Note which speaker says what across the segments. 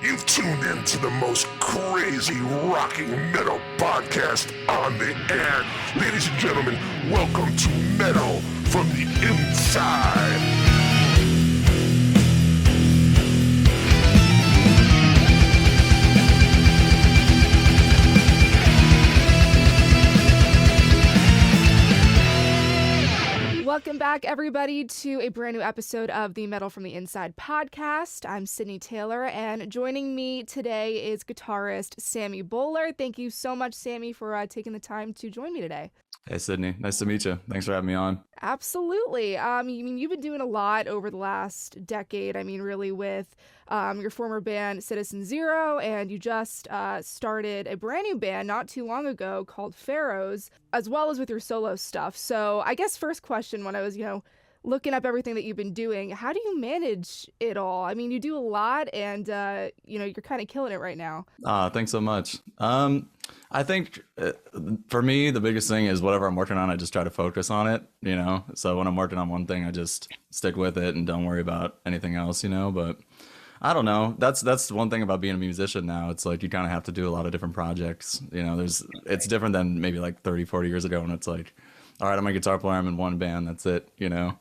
Speaker 1: You've tuned in to the most crazy rocking metal podcast on the air. Ladies and gentlemen, welcome to Metal from the Inside.
Speaker 2: Welcome back, everybody, to a brand new episode of the Metal from the Inside podcast. I'm Sydney Taylor, and joining me today is guitarist Sammy Boller. Thank you so much, Sammy, for taking the time to join me today.
Speaker 3: Hey, Sydney. Nice to meet you. Thanks for having me on.
Speaker 2: Absolutely. You've been doing a lot over the last decade. Really with your former band Citizen Zero, and you just started a brand new band not too long ago called Pharaohs, as well as with your solo stuff. So I guess first question, when I was, looking up everything that you've been doing, how do you manage it all? You do a lot, and you're kind of killing it right now.
Speaker 3: Thanks so much. I think for me, the biggest thing is whatever I'm working on, I just try to focus on it, So when I'm working on one thing, I just stick with it and don't worry about anything else, But I don't know. That's one thing about being a musician now. It's like you kind of have to do a lot of different projects. It's different than maybe like 30, 40 years ago when it's like, all right, I'm a guitar player, I'm in one band, that's it,
Speaker 2: Yeah.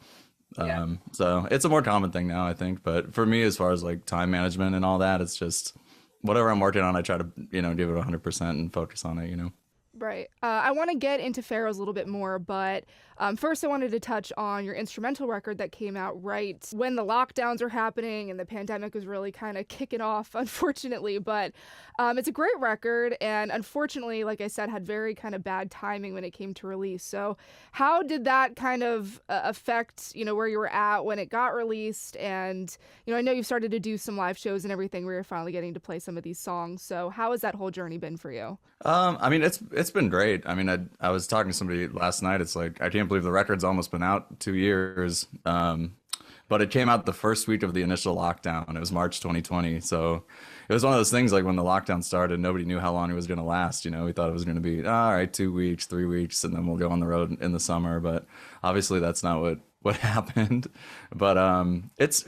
Speaker 3: So it's a more common thing now, I think. But for me, as far as like time management and all that, it's just whatever I'm working on, I try to, give it 100% and focus on it,
Speaker 2: Right. I want to get into Pharaohs a little bit more, but first I wanted to touch on your instrumental record that came out right when the lockdowns were happening and the pandemic was really kind of kicking off, unfortunately. But it's a great record, and unfortunately, like I said, had very kind of bad timing when it came to release. So how did that kind of affect, where you were at when it got released? And, I know you've started to do some live shows and everything where you're finally getting to play some of these songs. So how has that whole journey been for you?
Speaker 3: It's been great. I was talking to somebody last night. It's like, I can't believe the record's almost been out 2 years. But it came out the first week of the initial lockdown. It was March 2020. So it was one of those things, like when the lockdown started, nobody knew how long it was going to last. We thought it was going to be, all right, 2 weeks, 3 weeks, and then we'll go on the road in the summer. But obviously that's not what happened. But it's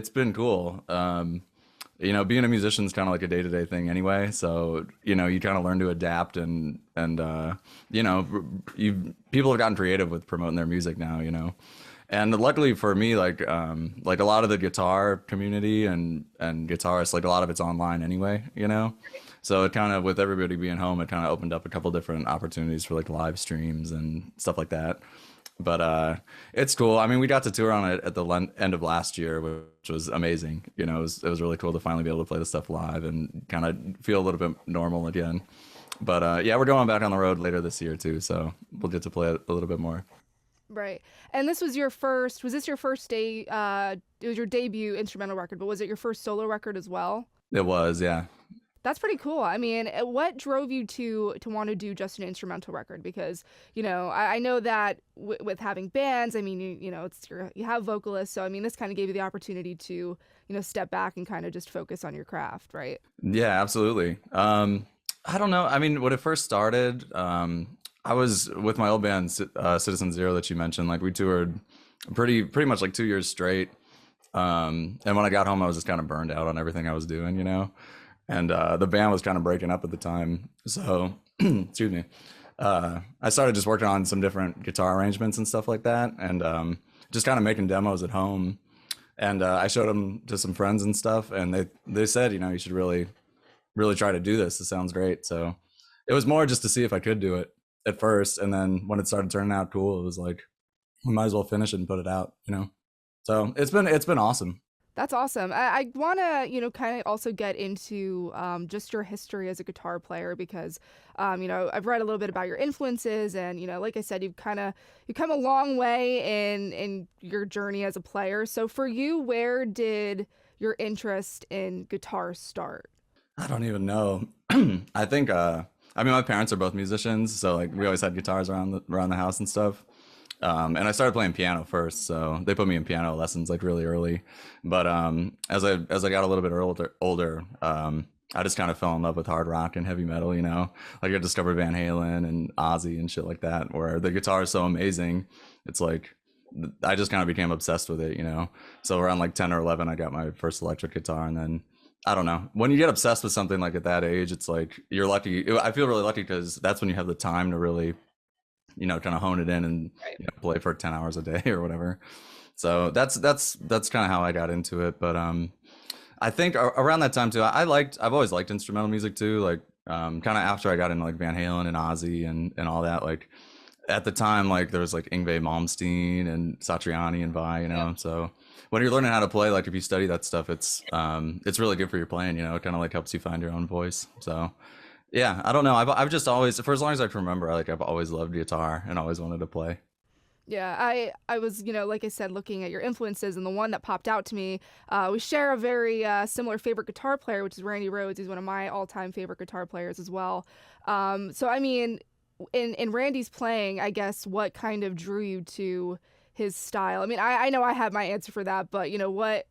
Speaker 3: been cool. Being a musician is kind of like a day-to-day thing anyway. So, you kind of learn to adapt and people have gotten creative with promoting their music now, And luckily for me, like a lot of the guitar community and guitarists, like a lot of it's online anyway, So it kind of, with everybody being home, it kind of opened up a couple different opportunities for like live streams and stuff like that. But it's cool. We got to tour on it at the end of last year, which was amazing. It was really cool to finally be able to play the stuff live and kind of feel a little bit normal again. But yeah, we're going back on the road later this year too, so we'll get to play it a little bit more.
Speaker 2: Right. And this was was this your first day, it was your debut instrumental record, but was it your first solo record as well?
Speaker 3: It was, yeah.
Speaker 2: That's pretty cool. What drove you to want to do just an instrumental record? Because, I know that with having bands, you have vocalists. So, this kind of gave you the opportunity to, step back and kind of just focus on your craft, right?
Speaker 3: Yeah, absolutely. I don't know. When it first started, I was with my old band, Citizen Zero, that you mentioned. Like, we toured pretty much like 2 years straight. And when I got home, I was just kind of burned out on everything I was doing, And the band was kind of breaking up at the time. So, excuse me. I started just working on some different guitar arrangements and stuff like that. And just kind of making demos at home. And I showed them to some friends and stuff. And they said, you should really try to do this. It sounds great. So it was more just to see if I could do it at first. And then when it started turning out cool, it was like, we might as well finish it and put it out, So it's been awesome.
Speaker 2: That's awesome. I want to, kind of also get into just your history as a guitar player because, I've read a little bit about your influences and, like I said, you've come a long way in your journey as a player. So for you, where did your interest in guitar start?
Speaker 3: I don't even know. I think, my parents are both musicians, so like we always had guitars around the house and stuff. And I started playing piano first, so they put me in piano lessons like really early. But as I got a little bit older, I just kind of fell in love with hard rock and heavy metal. Like I discovered Van Halen and Ozzy and shit like that, where the guitar is so amazing. It's like I just kind of became obsessed with it. So around like 10 or 11, I got my first electric guitar, and then I don't know. When you get obsessed with something like at that age, it's like you're lucky. I feel really lucky because that's when you have the time to really, kind of hone it in and
Speaker 2: Right.
Speaker 3: play for 10 hours a day or whatever. So that's kind of how I got into it. But I think around that time too, I've always liked instrumental music too. Like kind of after I got into like Van Halen and Ozzy and all that. Like at the time, like there was like Yngwie Malmsteen and Satriani and Vi,
Speaker 2: Yeah.
Speaker 3: So when you're learning how to play, like if you study that stuff, it's really good for your playing. It kind of like helps you find your own voice. So yeah, I don't know. I've just always, for as long as I can remember, like I've always loved guitar and always wanted to play.
Speaker 2: Yeah, I was, like I said, looking at your influences, and the one that popped out to me, we share a very similar favorite guitar player, which is Randy Rhoads. He's one of my all-time favorite guitar players as well. So I mean, in Randy's playing, I guess what kind of drew you to his style? I mean, I know I have my answer for that, but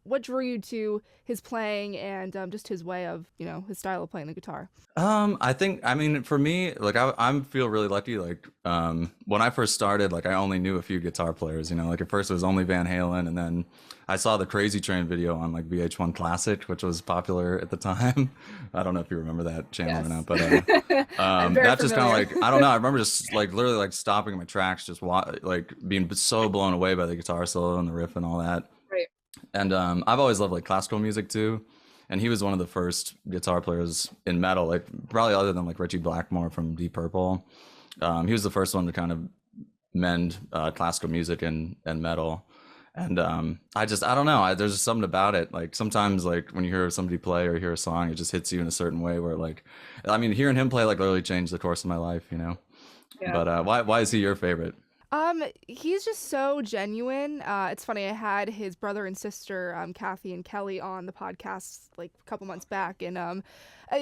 Speaker 2: what drew you to his playing and just his way of his style of playing the guitar?
Speaker 3: I think, I mean, for me, like I feel really lucky. Like, when I first started, like I only knew a few guitar players, like at first it was only Van Halen. And then I saw the Crazy Train video on like VH1 Classic, which was popular at the time. I don't know if you remember that channel or
Speaker 2: Yes.
Speaker 3: not, but,
Speaker 2: I'm very
Speaker 3: that just kind of
Speaker 2: familiar.
Speaker 3: like, I don't know. I remember just like literally like stopping my tracks, just like being so blown away by the guitar solo and the riff and all that.
Speaker 2: Right.
Speaker 3: And I've always loved like classical music too. And he was one of the first guitar players in metal, like probably other than like Richie Blackmore from Deep Purple. He was the first one to kind of mend classical music and metal. And I don't know. There's just something about it. Like sometimes, like when you hear somebody play or hear a song, it just hits you in a certain way. Where like, I mean, hearing him play like literally changed the course of my life.
Speaker 2: Yeah.
Speaker 3: But why is he your favorite?
Speaker 2: He's just so genuine. It's funny, I had his brother and sister, Kathy and Kelly, on the podcast like a couple months back, and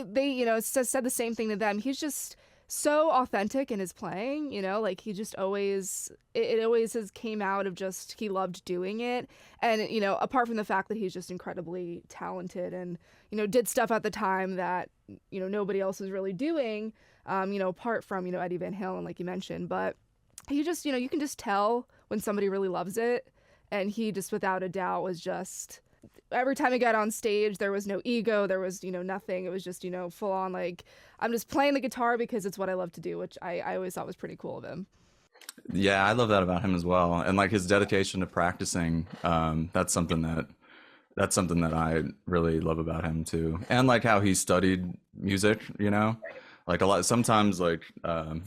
Speaker 2: they, said the same thing to them. He's just so authentic in his playing, like he just always, it always has came out of just he loved doing it, and apart from the fact that he's just incredibly talented and did stuff at the time that nobody else was really doing, apart from Eddie Van Halen, like you mentioned, but. He just, you can just tell when somebody really loves it. And he just, without a doubt, was just, every time he got on stage, there was no ego. There was, nothing. It was just, full on, like, I'm just playing the guitar because it's what I love to do, which I always thought was pretty cool of him.
Speaker 3: Yeah, I love that about him as well. And like his dedication to practicing, that's something that I really love about him too. And like how he studied music. Like a lot, sometimes like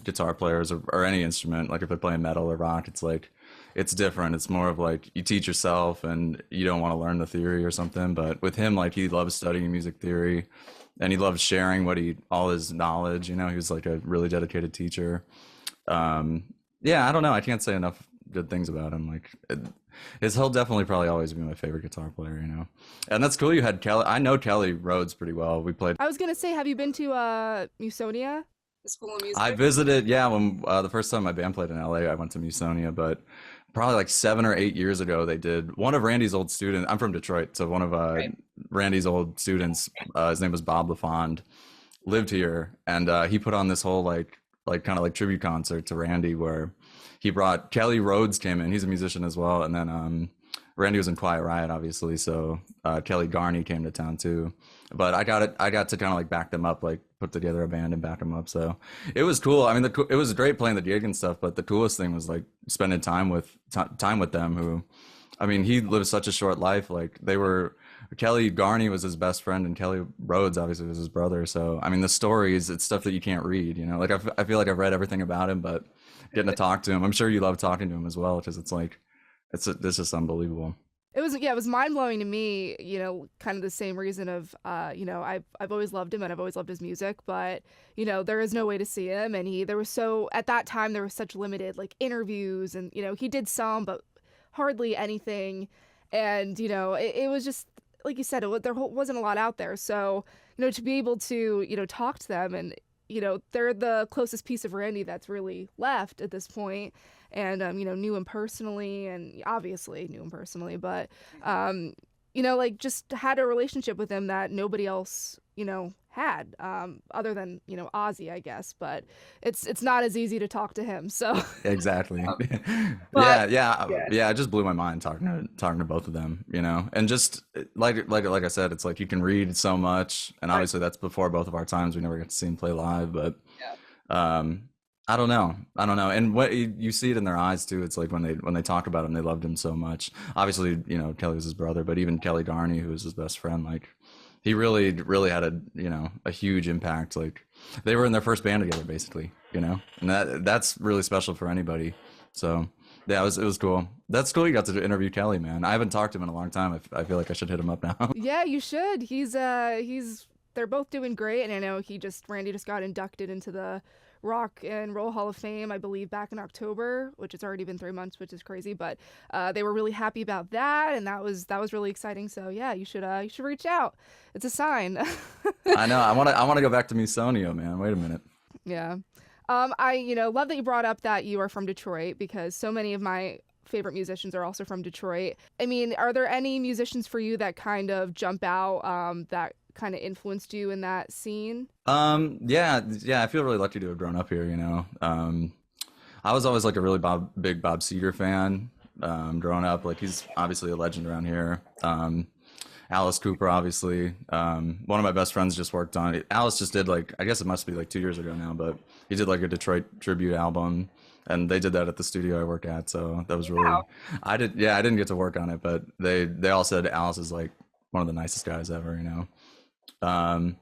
Speaker 3: guitar players or any instrument, like if they're playing metal or rock, it's like, it's different. It's more of like you teach yourself and you don't want to learn the theory or something. But with him, like he loves studying music theory and he loves sharing all his knowledge. He was like a really dedicated teacher. Yeah, I don't know. I can't say enough good things about him. Like he'll definitely probably always be my favorite guitar player. And that's cool. You had Kelly. I know Kelly Rhoads pretty well. We played.
Speaker 2: I was going to say, have you been to Musonia? The School of Music?
Speaker 3: I visited, yeah, when the first time my band played in LA, I went to Musonia, but probably like 7 or 8 years ago, they did one of Randy's old students. I'm from Detroit, so one of
Speaker 2: Right.
Speaker 3: Randy's old students, his name was Bob LaFond, lived here, and he put on this whole like kind of like tribute concert to Randy where he brought Kelly Rhoads came in. He's a musician as well, and then Randy was in Quiet Riot, obviously, so Kelly Garney came to town too. But I got to kind of like back them up, like put together a band and back them up. So it was cool. I mean, it was great playing the gig and stuff. But the coolest thing was like spending time with them. Who, I mean, he lived such a short life. Like Kelly Garney was his best friend, and Kelly Rhoads obviously was his brother. So I mean, the stories, it's stuff that you can't read. Like I feel like I've read everything about him, but getting to talk to him, I'm sure you love talking to him as well, because it's like this is unbelievable.
Speaker 2: It was mind blowing to me, kind of the same reason of, I've always loved him and I've always loved his music, but, there is no way to see him. And at that time, there was such limited like interviews and, he did some, but hardly anything. And, it was just, like you said, there wasn't a lot out there. So, to be able to, talk to them and, they're the closest piece of Randy that's really left at this point. And, knew him personally and obviously knew him personally, but, like just had a relationship with him that nobody else, had, other than, Ozzy, I guess. But it's not as easy to talk to him. So,
Speaker 3: Exactly.
Speaker 2: but
Speaker 3: Yeah. It just blew my mind talking to both of them, and just like I said, it's like you can read so much, and obviously that's before both of our times. We never get to see him play live, but um, I don't know, and what you see it in their eyes too. It's like when they talk about him, they loved him so much. Obviously, Kelly was his brother, but even Kelly Garney, who was his best friend, like he really had a huge impact. Like they were in their first band together, basically, and that's really special for anybody. So yeah, it was cool. That's cool. You got to interview Kelly, man. I haven't talked to him in a long time. I feel like I should hit him up now.
Speaker 2: yeah, you should. They're both doing great, and I know Randy just got inducted into the Rock and Roll Hall of Fame, I believe, back in October, which has already been 3 months, which is crazy. But they were really happy about that, and that was really exciting. So yeah, you should reach out. It's a sign.
Speaker 3: I know. I want to go back to Musonio, man. Wait a minute.
Speaker 2: Yeah. I love that you brought up that you are from Detroit, because so many of my favorite musicians are also from Detroit. I mean, are there any musicians for you that kind of jump out, that kind of influenced you in that scene?
Speaker 3: Yeah, I feel really lucky to have grown up here, I was always like a really big Bob Seger fan, growing up. Like he's obviously a legend around here. Alice Cooper, obviously. One of my best friends just worked on it. Alice just did, like, I guess it must be like 2 years ago now, but he did like a Detroit tribute album, and they did that at the studio I work at. So that was really,
Speaker 2: Wow.
Speaker 3: I didn't get to work on it, but they all said Alice is like one of the nicest guys ever, Um,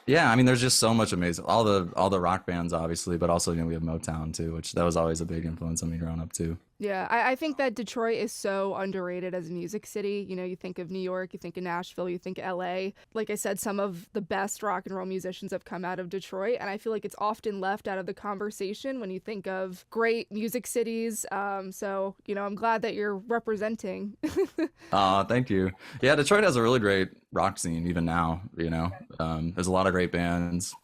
Speaker 3: yeah, I mean, there's just so much amazing, all the rock bands, obviously, but also, we have Motown too, which that was always a big influence on me growing up too.
Speaker 2: Yeah, I think that Detroit is so underrated as a music city. You think of New York, you think of Nashville, you think LA. Like I said, some of the best rock and roll musicians have come out of Detroit, and I feel like it's often left out of the conversation when you think of great music cities. So, I'm glad that you're representing.
Speaker 3: Thank you. Yeah, Detroit has a really great rock scene even now, There's a lot of great bands.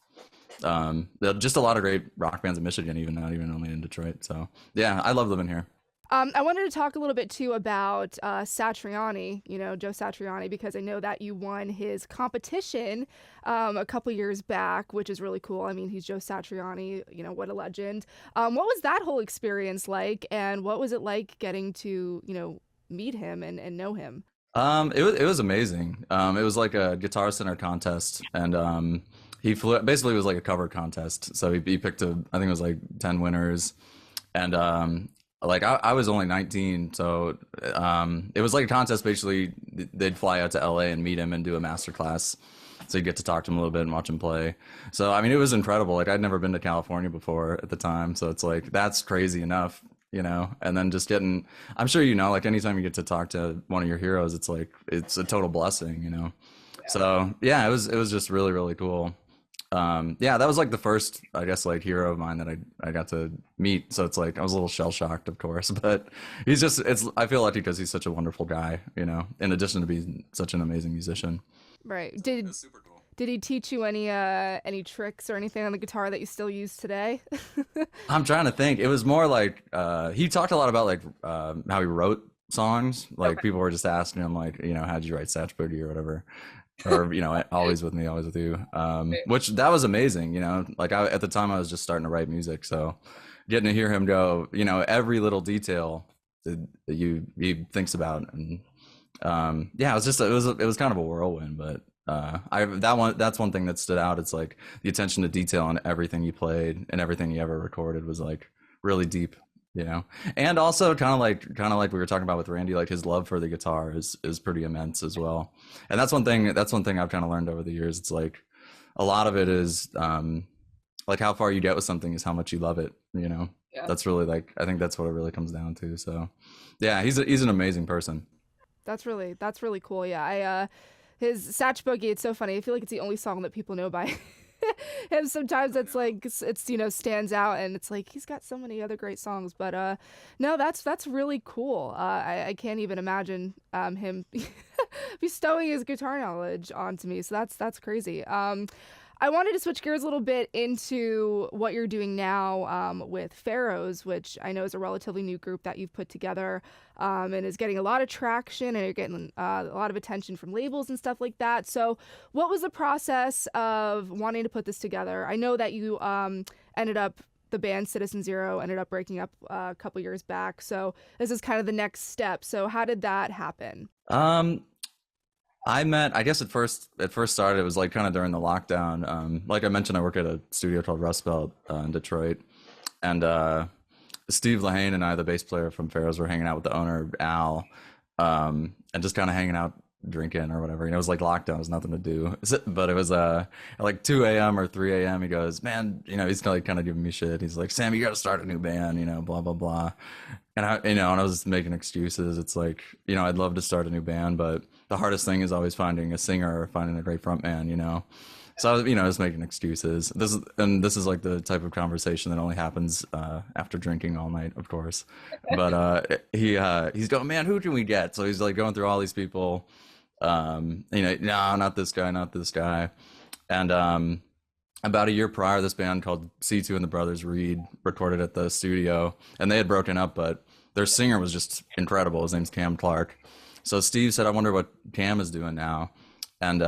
Speaker 3: Just a lot of great rock bands in Michigan, even not even only in Detroit. So yeah, I love living here.
Speaker 2: I wanted to talk a little bit too about Satriani, Joe Satriani, because I know that you won his competition a couple years back, which is really cool. I mean, he's Joe Satriani, what a legend. What was that whole experience like, and what was it like getting to, meet him and know him?
Speaker 3: It was amazing. It was like a Guitar Center contest, and he flew. Basically, it was like a cover contest. So he picked I think it was like 10 winners, and like I was only 19, so it was like a contest. Basically, they'd fly out to LA and meet him and do a master class, so you get to talk to him a little bit and watch him play. So I mean, it was incredible. Like I'd never been to California before at the time, so it's like that's crazy enough, And then just getting, I'm sure like anytime you get to talk to one of your heroes, it's like it's a total blessing. So yeah, it was just really really cool. Yeah, that was like the first, I guess, like hero of mine that I got to meet. So it's like I was a little shell shocked, of course, but I feel lucky because he's such a wonderful guy, in addition to being such an amazing musician.
Speaker 2: Right.
Speaker 3: It's super cool.
Speaker 2: Did he teach you any tricks or anything on the guitar that you still use today?
Speaker 3: I'm trying to think. It was more like he talked a lot about like how he wrote songs. Like people were just asking him like, how'd you write Satch Boogie or whatever. Or always with me, always with you, which that was amazing. Like at the time I was just starting to write music, so getting to hear him go, every little detail that he thinks about, and yeah, it was kind of a whirlwind, but that's one thing that stood out. It's like the attention to detail on everything you played and everything you ever recorded was like really deep. And also kind of like we were talking about with Randy, like his love for the guitar is pretty immense as well. And that's one thing I've kind of learned over the years. It's like a lot of it is like how far you get with something is how much you love it. Yeah. That's really like, I think that's what it really comes down to. So yeah, he's an amazing person.
Speaker 2: That's really cool. Yeah, his Satch Boogie, it's so funny. I feel like it's the only song that people know by him. Sometimes it's like it's stands out, and it's like he's got so many other great songs. But no, that's really cool. I can't even imagine him bestowing his guitar knowledge onto me. So that's crazy. I wanted to switch gears a little bit into what you're doing now with Pharaohs, which I know is a relatively new group that you've put together and is getting a lot of traction and you're getting a lot of attention from labels and stuff like that. So what was the process of wanting to put this together? I know that you ended up, the band Citizen Zero ended up breaking up a couple years back. So this is kind of the next step. So how did that happen?
Speaker 3: I guess it first started, it was like kind of during the lockdown. Like I mentioned, I work at a studio called Rust Belt in Detroit. And Steve Lahane and I, the bass player from Pharaohs, were hanging out with the owner, Al, and just kind of hanging out, drinking or whatever. You know, it was like lockdown, there was nothing to do. But it was at like 2 a.m. or 3 a.m. He goes, man, you know, he's like kind of giving me shit. He's like, Sam, you got to start a new band, you know, blah, blah, blah. And and I was making excuses. It's like, you know, I'd love to start a new band, but the hardest thing is always finding a singer or finding a great front man, you know. So I was, you know, just making excuses. This is like the type of conversation that only happens after drinking all night, of course. But he's going, man, who can we get? So he's like going through all these people. You know, no, not this guy, not this guy. And about a year prior, this band called C2 and the Brothers Reed recorded at the studio, and they had broken up, but their singer was just incredible. His name's Cam Clark. So Steve said, I wonder what Cam is doing now. And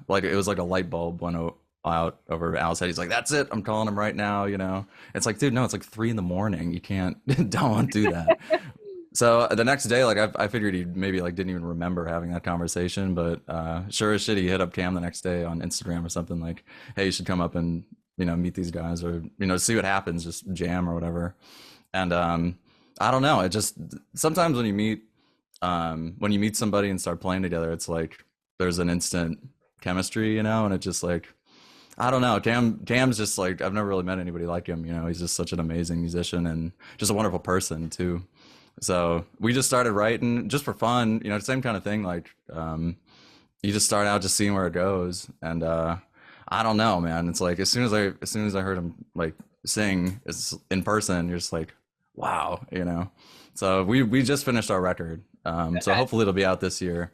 Speaker 3: like it was like a light bulb went out over Al's head. He's like, that's it, I'm calling him right now, you know. It's like, dude, no, it's like 3 a.m. You can't don't do that. So the next day, like I figured he maybe like didn't even remember having that conversation, but sure as shit, he hit up Cam the next day on Instagram or something like, hey, you should come up and, you know, meet these guys or, you know, see what happens, just jam or whatever. And I don't know, it just, sometimes when you meet somebody and start playing together, it's like there's an instant chemistry, you know, and it just like, I don't know, Cam's just like, I've never really met anybody like him, you know. He's just such an amazing musician and just a wonderful person too. So we just started writing just for fun, you know, same kind of thing. Like, you just start out just seeing where it goes. And, I don't know, man. It's like, as soon as I heard him like sing in person, you're just like, wow, you know? So we just finished our record. So hopefully it'll be out this year,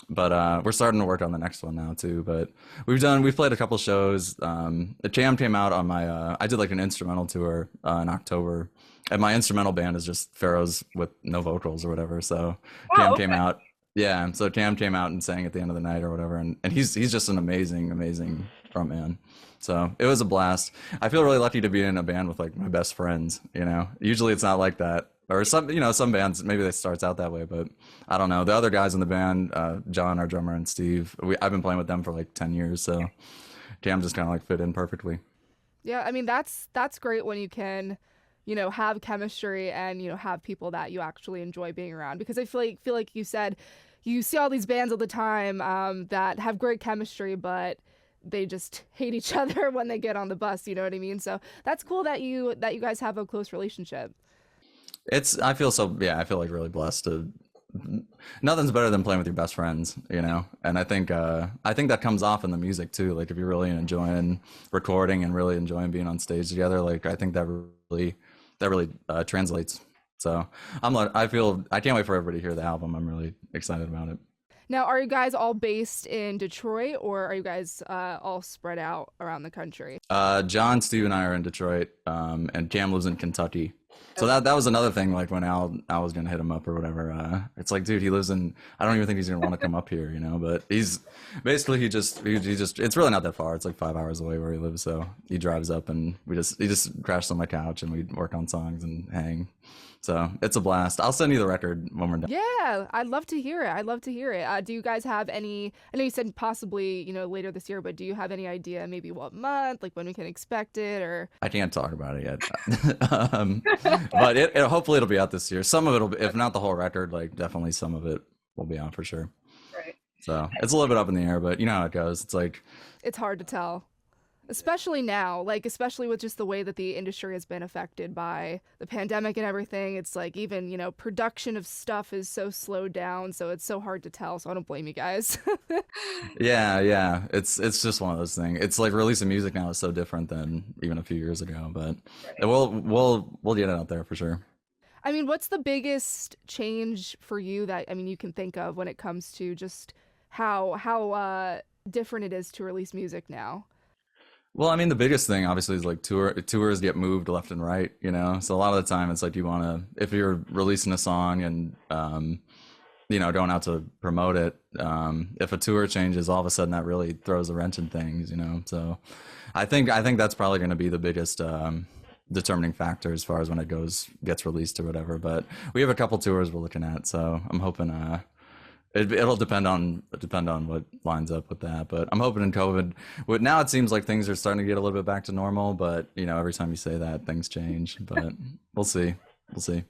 Speaker 3: but, we're starting to work on the next one now too. But we've played a couple shows. The Jam came out on my, I did like an instrumental tour, in October. And my instrumental band is just Pharaohs with no vocals or whatever. So Cam came out. Yeah. So Cam came out and sang at the end of the night or whatever. And he's just an amazing, amazing frontman. So it was a blast. I feel really lucky to be in a band with like my best friends, you know. Usually it's not like that. Or some, you know, some bands, maybe it starts out that way, but I don't know. The other guys in the band, John, our drummer, and Steve, I've been playing with them for like 10 years. So Cam just kind of like fit in perfectly.
Speaker 2: Yeah, I mean, that's great when you can, you know, have chemistry and, you know, have people that you actually enjoy being around. Because I feel like you said, you see all these bands all the time that have great chemistry, but they just hate each other when they get on the bus. You know what I mean? So that's cool that you guys have a close relationship.
Speaker 3: I feel like really blessed to, nothing's better than playing with your best friends, you know. And I think that comes off in the music too. Like if you're really enjoying recording and really enjoying being on stage together, like I think that really translates. So I can't wait for everybody to hear the album. I'm really excited about it.
Speaker 2: Now, are you guys all based in Detroit, or are you guys all spread out around the country?
Speaker 3: John, Steve, and I are in Detroit, and Cam lives in Kentucky. So that was another thing. Like when Al was gonna hit him up or whatever, it's like, dude, he lives in. I don't even think he's gonna want to come up here, you know. But he's basically he just. It's really not that far. It's like 5 hours away where he lives. So he drives up, and he just crashes on my couch, and we work on songs and hang. So it's a blast. I'll send you the record when we're done.
Speaker 2: Yeah, I'd love to hear it. Do you guys have any, I know you said possibly, you know, later this year, but do you have any idea maybe what month, like when we can expect it? Or
Speaker 3: I can't talk about it yet. But hopefully it'll be out this year. Some of it'll, if not the whole record, like definitely some of it will be out for sure.
Speaker 2: Right.
Speaker 3: So it's a little bit up in the air, but you know how it goes. It's like,
Speaker 2: it's hard to tell. Especially now, like, especially with just the way that the industry has been affected by the pandemic and everything. It's like even, you know, production of stuff is so slowed down. So it's so hard to tell. So I don't blame you guys.
Speaker 3: yeah. It's just one of those things. It's like releasing music now is so different than even a few years ago, but we'll get it out there for sure.
Speaker 2: I mean, what's the biggest change for you that, I mean, you can think of when it comes to just how different it is to release music now?
Speaker 3: Well, I mean, the biggest thing obviously is like tours get moved left and right, you know. So a lot of the time, it's like you want to, if you're releasing a song and you know, going out to promote it, if a tour changes, all of a sudden that really throws a wrench in things, you know. So I think that's probably going to be the biggest determining factor as far as when it gets released or whatever. But we have a couple tours we're looking at, so I'm hoping it'll depend on what lines up with that. But I'm hoping in COVID, now it seems like things are starting to get a little bit back to normal. But you know, every time you say that, things change. But we'll see. We'll see.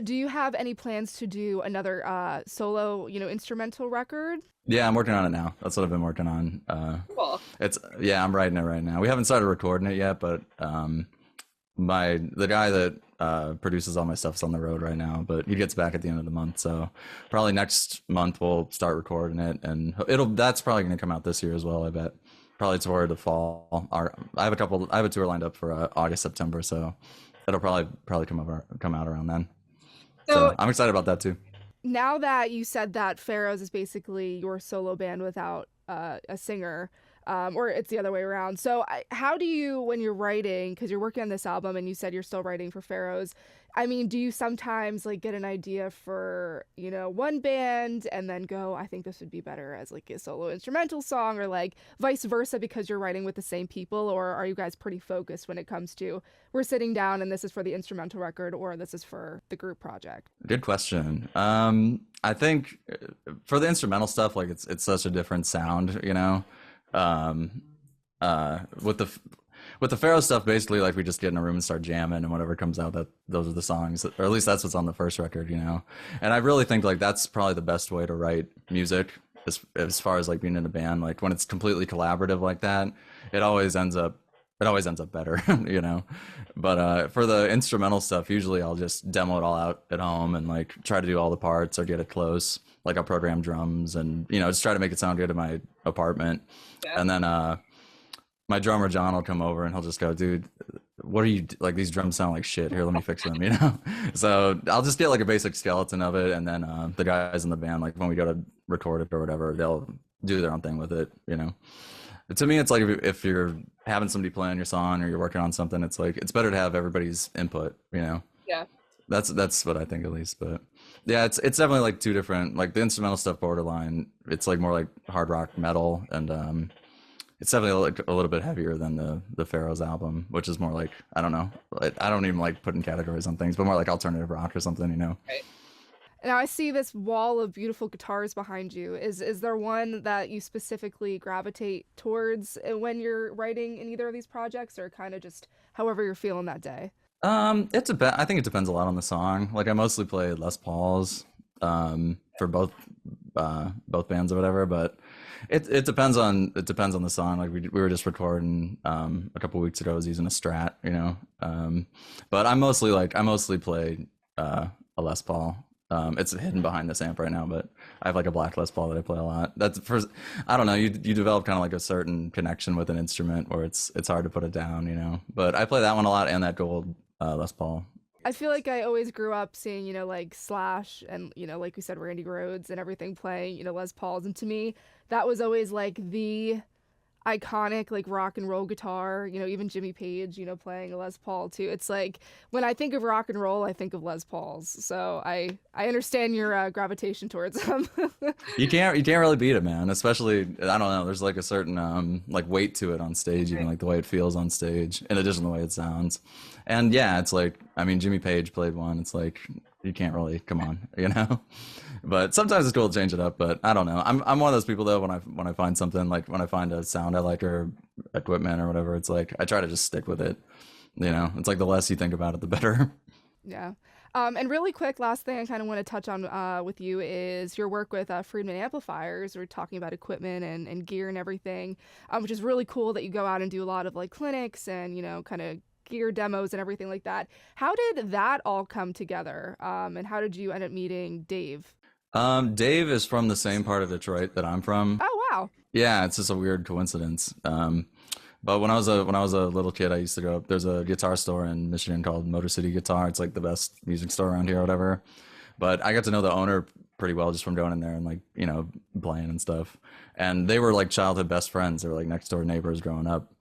Speaker 2: Do you have any plans to do another solo, instrumental record?
Speaker 3: Yeah, I'm working on it now. That's what I've been working on.
Speaker 2: Cool.
Speaker 3: I'm writing it right now. We haven't started recording it yet, but the guy that produces all my stuff's on the road right now, but he gets back at the end of the month. So probably next month we'll start recording it, and that's probably going to come out this year as well, I bet. Probably toward the fall. I have a tour lined up for August, September, so it'll probably come out around then. So I'm excited about that too.
Speaker 2: Now that you said that Pharaohs is basically your solo band without a singer, or it's the other way around. So how do you, when you're writing, because you're working on this album and you said you're still writing for Pharaohs, I mean, do you sometimes like get an idea for, one band and then go, I think this would be better as like a solo instrumental song, or like vice versa because you're writing with the same people? Or are you guys pretty focused when it comes to, we're sitting down and this is for the instrumental record or this is for the group project? Good
Speaker 3: question. I think for the instrumental stuff, like it's such a different sound, with the Pharaoh stuff, basically, like we just get in a room and start jamming, and whatever comes out, those are the songs, or at least that's what's on the first record, And I really think like that's probably the best way to write music, as far as like being in a band. Like when it's completely collaborative like that, it always ends up better, But for the instrumental stuff, usually I'll just demo it all out at home and like try to do all the parts or get it close. Like I'll program drums and just try to make it sound good in my apartment, and then my drummer John will come over and he'll just go, dude, what are you like? These drums sound like shit. Here, let me fix them. So I'll just get like a basic skeleton of it, and then the guys in the band, like when we go to record it or whatever, they'll do their own thing with it. To me, it's like if you're having somebody playing your song or you're working on something, it's like it's better to have everybody's input.
Speaker 2: Yeah.
Speaker 3: That's what I think, at least. But yeah, it's definitely like two different, like the instrumental stuff borderline. It's like more like hard rock metal, and it's definitely like a little bit heavier than the Pharaohs album, which is more like, I don't know, I don't even like putting categories on things, but more like alternative rock or something,
Speaker 2: Right. Now I see this wall of beautiful guitars behind you. Is there one that you specifically gravitate towards when you're writing in either of these projects, or kind of just however you're feeling that day?
Speaker 3: I think it depends a lot on the song. Like I mostly play Les Pauls for both bands or whatever, but it depends on the song. Like we were just recording a couple weeks ago. I was using a Strat, but I mostly play a Les Paul. It's hidden behind this amp right now, but I have like a black Les Paul that I play a lot. That's first. I don't know. You develop kind of like a certain connection with an instrument where it's hard to put it down, But I play that one a lot, and that gold Les Paul.
Speaker 2: I feel like I always grew up seeing, like Slash and, like we said, Randy Rhoads and everything playing, Les Pauls. And to me, that was always like the iconic like rock and roll guitar, even Jimmy Page, playing a Les Paul too. It's like when I think of rock and roll, I think of Les Pauls. So I understand your gravitation towards them.
Speaker 3: You can't really beat it, man. Especially, I don't know, there's like a certain like weight to it on stage, even like the way it feels on stage, in addition to the way it sounds. And yeah, it's like, I mean, Jimmy Page played one. It's like you can't really, come on, But sometimes it's cool to change it up. But I don't know. I'm one of those people though. When I find something, like when I find a sound I like or equipment or whatever, it's like I try to just stick with it. It's like the less you think about it, the better.
Speaker 2: Yeah. And really quick, last thing I kind of want to touch on with you is your work with Friedman amplifiers. We're talking about equipment and gear and everything, which is really cool that you go out and do a lot of like clinics and kind of gear demos and everything like that. How did that all come together? And how did you end up meeting Dave?
Speaker 3: Dave is from the same part of Detroit that I'm from.
Speaker 2: Oh wow!
Speaker 3: Yeah, it's just a weird coincidence. But when I was a little kid, I used to go. There's a guitar store in Michigan called Motor City Guitar. It's like the best music store around here, or whatever. But I got to know the owner pretty well just from going in there and like playing and stuff. And they were like childhood best friends. They were like next door neighbors growing up.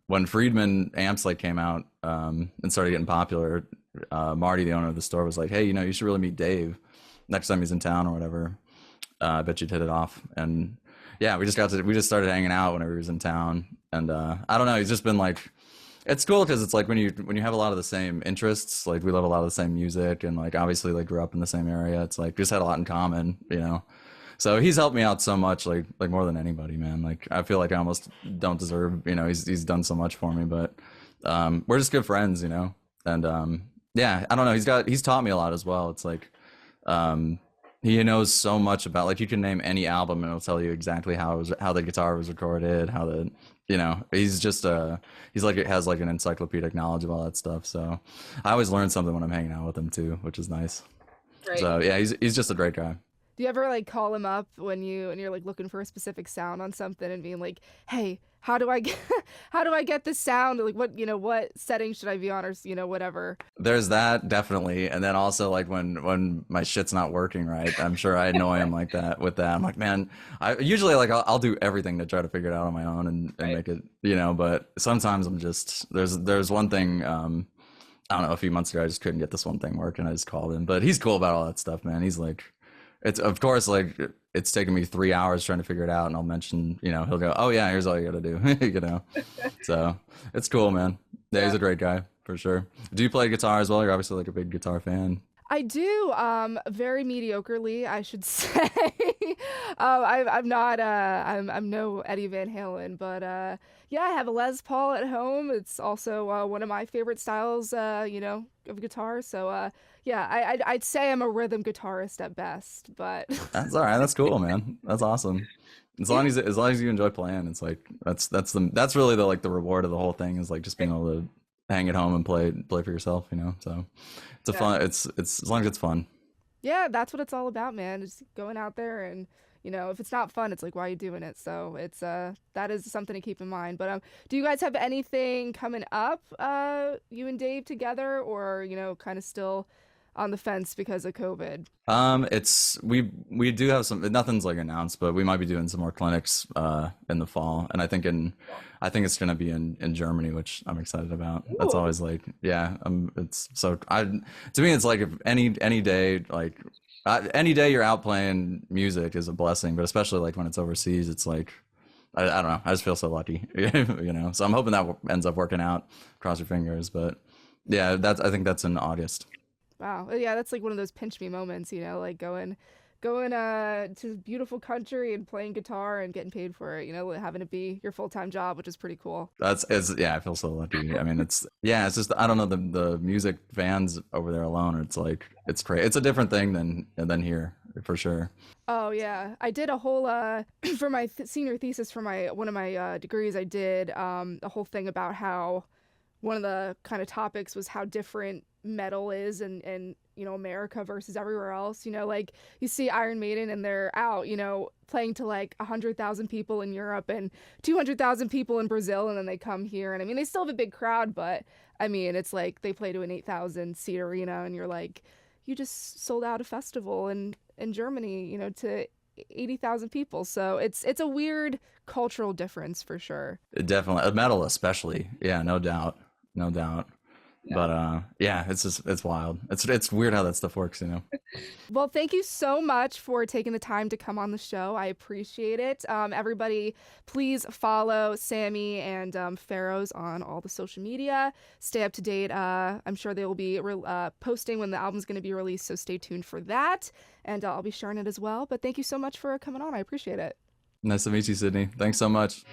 Speaker 3: when Friedman amps like came out and started getting popular, Marty, the owner of the store, was like, "Hey, you should really meet Dave next time he's in town or whatever. I bet you'd hit it off." And yeah, we just started hanging out whenever he was in town. And I don't know, he's just been like, it's cool because it's like when you have a lot of the same interests, like we love a lot of the same music, and like obviously like grew up in the same area. It's like just had a lot in common, So he's helped me out so much, like more than anybody, man. Like I feel like I almost don't deserve, he's done so much for me, but we're just good friends, And yeah, I don't know. He's taught me a lot as well. It's like he knows so much about, like, you can name any album and it'll tell you exactly how the guitar was recorded, how the he's just he's like, it has like an encyclopedic knowledge of all that stuff. So I always learn something when I'm hanging out with him too, which is nice. Right. So yeah, he's just a great guy.
Speaker 2: Do you ever like call him up when you're like looking for a specific sound on something and being like, "Hey, how do I get this sound? Like what settings should I be on, or whatever?"
Speaker 3: There's that, definitely. And then also like when my shit's not working right, I'm sure I annoy him like that with that. I'm like, man, I usually like I'll do everything to try to figure it out on my own and make it, but sometimes I'm just there's one thing I don't know, a few months ago I just couldn't get this one thing working. I just called him, but he's cool about all that stuff, man. He's like, it's, of course, like it's taken me 3 hours trying to figure it out, and I'll mention, he'll go, "Oh yeah, here's all you got to do," So it's cool, man. Yeah, he's a great guy for sure. Do you play guitar as well? You're obviously like a big guitar fan.
Speaker 2: I do, very mediocrely, I should say. I'm not, I'm no Eddie Van Halen, but yeah, I have a Les Paul at home. It's also one of my favorite styles, of guitar. So yeah, I'd say I'm a rhythm guitarist at best, but
Speaker 3: that's all right. That's cool, man. That's awesome. As long as you enjoy playing, it's like that's really the reward of the whole thing, is like just being able to hang at home and play for yourself, So it's a fun. It's as long as it's fun.
Speaker 2: Yeah, that's what it's all about, man. Just going out there, and if it's not fun, it's like, why are you doing it? So it's that is something to keep in mind. But do you guys have anything coming up, you and Dave together, or kind of still on the fence because of COVID?
Speaker 3: It's we do have some. Nothing's like announced, but we might be doing some more clinics in the fall, and I think it's gonna be in Germany, which I'm excited about. Ooh. That's always like, yeah. It's so to me, it's like, if any day, like any day you're out playing music is a blessing, but especially like when it's overseas, it's like, I don't know. I just feel so lucky, So I'm hoping that ends up working out. Cross your fingers, but yeah, I think that's in August.
Speaker 2: Wow. Yeah, that's like one of those pinch me moments, like going to a beautiful country and playing guitar and getting paid for it, having it be your full-time job, which is pretty cool.
Speaker 3: Yeah, I feel so lucky. I mean, it's just, I don't know, the music fans over there alone, it's like, it's crazy. It's a different thing than here, for sure.
Speaker 2: Oh yeah, I did a whole for my senior thesis for one of my degrees, I did a whole thing about how one of the kind of topics was how different metal is in America versus everywhere else. Like you see Iron Maiden and they're out, playing to like 100,000 people in Europe and 200,000 people in Brazil, and then they come here, and I mean, they still have a big crowd, but I mean, it's like they play to an 8,000 seat arena, and you're like, you just sold out a festival in Germany, to 80,000 people. So it's a weird cultural difference for sure.
Speaker 3: Definitely, metal especially. Yeah, no doubt. Yeah. But yeah, it's wild. It's weird how that stuff works,
Speaker 2: Well, thank you so much for taking the time to come on the show. I appreciate it. Everybody, please follow Sammy and Pharaohs on all the social media. Stay up to date. I'm sure they will be posting when the album's going to be released, so stay tuned for that. And I'll be sharing it as well. But thank you so much for coming on. I appreciate it.
Speaker 3: Nice to meet you, Sydney. Thanks so much.